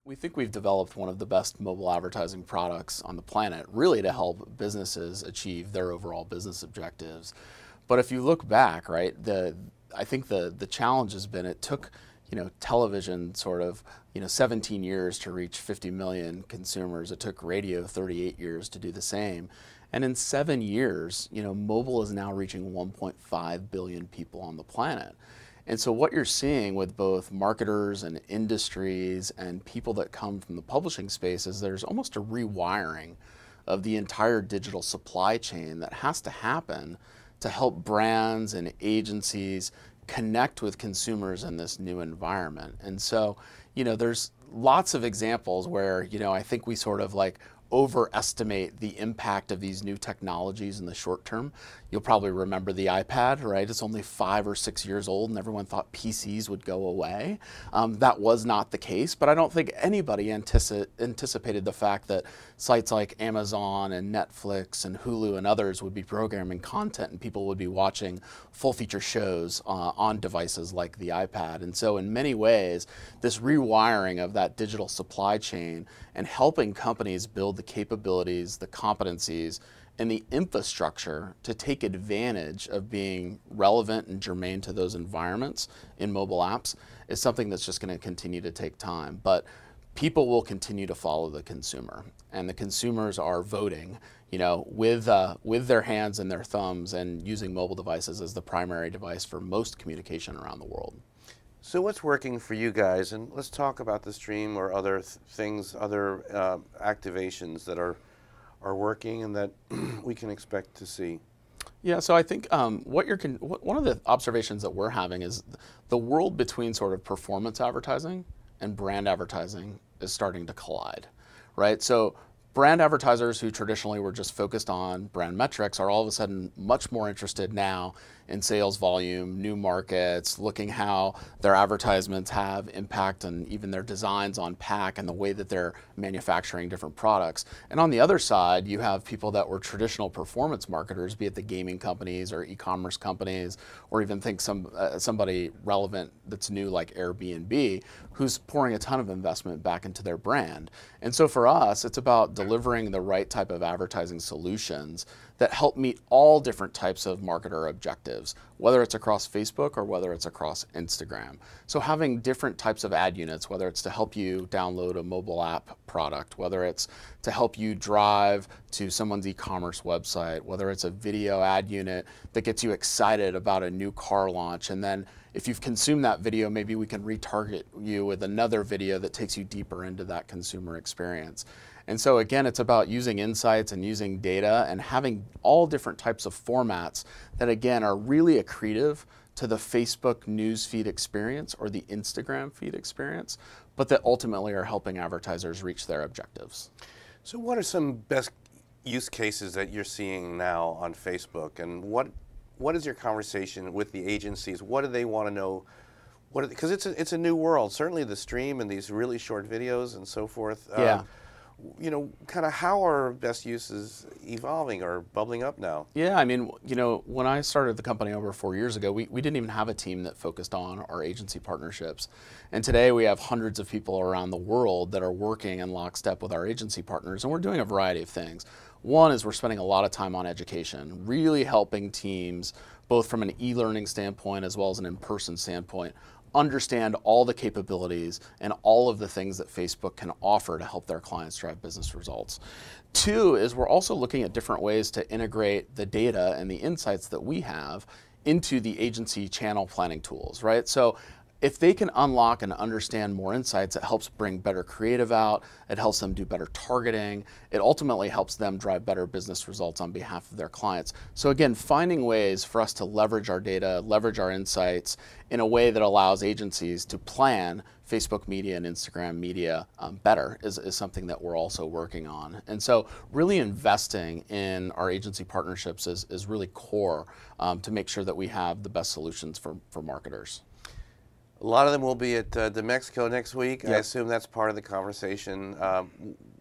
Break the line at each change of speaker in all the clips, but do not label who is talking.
We think we've developed one of the best mobile advertising products on the planet, really to help businesses achieve their overall business objectives. But if you look back, right, I think the challenge has been it took, television sort of, 17 years to reach 50 million consumers. It took radio 38 years to do the same. And in 7 years, mobile is now reaching 1.5 billion people on the planet. And so what you're seeing with both marketers and industries and people that come from the publishing space is there's almost a rewiring of the entire digital supply chain that has to happen to help brands and agencies connect with consumers in this new environment. And so, there's lots of examples where, I think we sort of like overestimate the impact of these new technologies in the short term. You'll probably remember the iPad, right? It's only 5 or 6 years old and everyone thought PCs would go away. That was not the case, but I don't think anybody anticipated the fact that sites like Amazon and Netflix and Hulu and others would be programming content and people would be watching full feature shows on devices like the iPad. And so in many ways, this rewiring of that digital supply chain and helping companies build the capabilities, the competencies, and the infrastructure to take advantage of being relevant and germane to those environments in mobile apps is something that's just going to continue to take time. But people will continue to follow the consumer, and the consumers are voting, with their hands and their thumbs and using mobile devices as the primary device for most communication around the world.
So what's working for you guys? And let's talk about the stream or other things, other activations that are working and that we can expect to see.
Yeah, so I think one of the observations that we're having is the world between sort of performance advertising and brand advertising is starting to collide, right? So brand advertisers who traditionally were just focused on brand metrics are all of a sudden much more interested now in sales volume, new markets, looking how their advertisements have impact and even their designs on pack and the way that they're manufacturing different products. And on the other side, you have people that were traditional performance marketers, be it the gaming companies or e-commerce companies, or even think somebody relevant that's new like Airbnb, who's pouring a ton of investment back into their brand. And so for us, it's about delivering the right type of advertising solutions that help meet all different types of marketer objectives, whether it's across Facebook or whether it's across Instagram. So having different types of ad units, whether it's to help you download a mobile app product, whether it's to help you drive to someone's e-commerce website, whether it's a video ad unit that gets you excited about a new car launch, and then if you've consumed that video, maybe we can retarget you with another video that takes you deeper into that consumer experience. And so again, it's about using insights and using data and having all different types of formats that again are really accretive to the Facebook news feed experience or the Instagram feed experience, but that ultimately are helping advertisers reach their objectives.
So what are some best use cases that you're seeing now on Facebook, and what is your conversation with the agencies? What do they want to know? Because it's a new world. Certainly the stream and these really short videos and so forth.
Yeah.
Kind of how are best uses evolving or bubbling up now?
Yeah, I mean, when I started the company over 4 years ago, we didn't even have a team that focused on our agency partnerships. And today we have hundreds of people around the world that are working in lockstep with our agency partners, and we're doing a variety of things. One is we're spending a lot of time on education, really helping teams, both from an e-learning standpoint as well as an in-person standpoint, understand all the capabilities and all of the things that Facebook can offer to help their clients drive business results. Two is we're also looking at different ways to integrate the data and the insights that we have into the agency channel planning tools, right? So if they can unlock and understand more insights, it helps bring better creative out, it helps them do better targeting, it ultimately helps them drive better business results on behalf of their clients. So again, finding ways for us to leverage our data, leverage our insights in a way that allows agencies to plan Facebook media and Instagram media better is something that we're also working on. And so really investing in our agency partnerships is really core to make sure that we have the best solutions for marketers.
A lot of them will be at DMEXCO next week.
Yep.
I assume that's part of the conversation.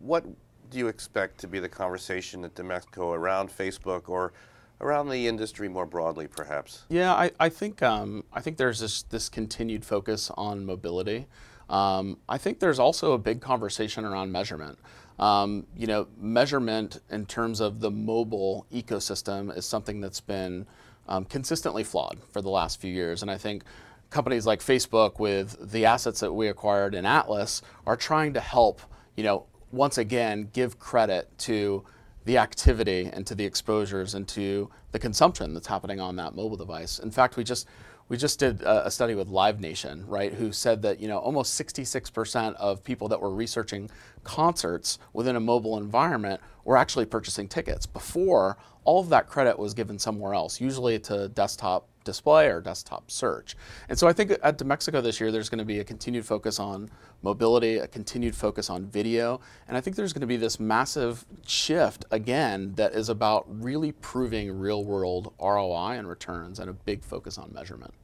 What do you expect to be the conversation at DMEXCO around Facebook or around the industry more broadly, perhaps?
Yeah, I think there's this continued focus on mobility. I think there's also a big conversation around measurement. Measurement in terms of the mobile ecosystem is something that's been consistently flawed for the last few years. And I think companies like Facebook, with the assets that we acquired in Atlas, are trying to help, once again, give credit to the activity and to the exposures and to the consumption that's happening on that mobile device. In fact, we just did a study with Live Nation, right, who said that almost 66% of people that were researching concerts within a mobile environment were actually purchasing tickets. Before, all of that credit was given somewhere else, usually to desktop display or desktop search. And so I think at DMEXICO this year, there's going to be a continued focus on mobility, a continued focus on video, and I think there's going to be this massive shift again that is about really proving real world ROI and returns, and a big focus on measurement.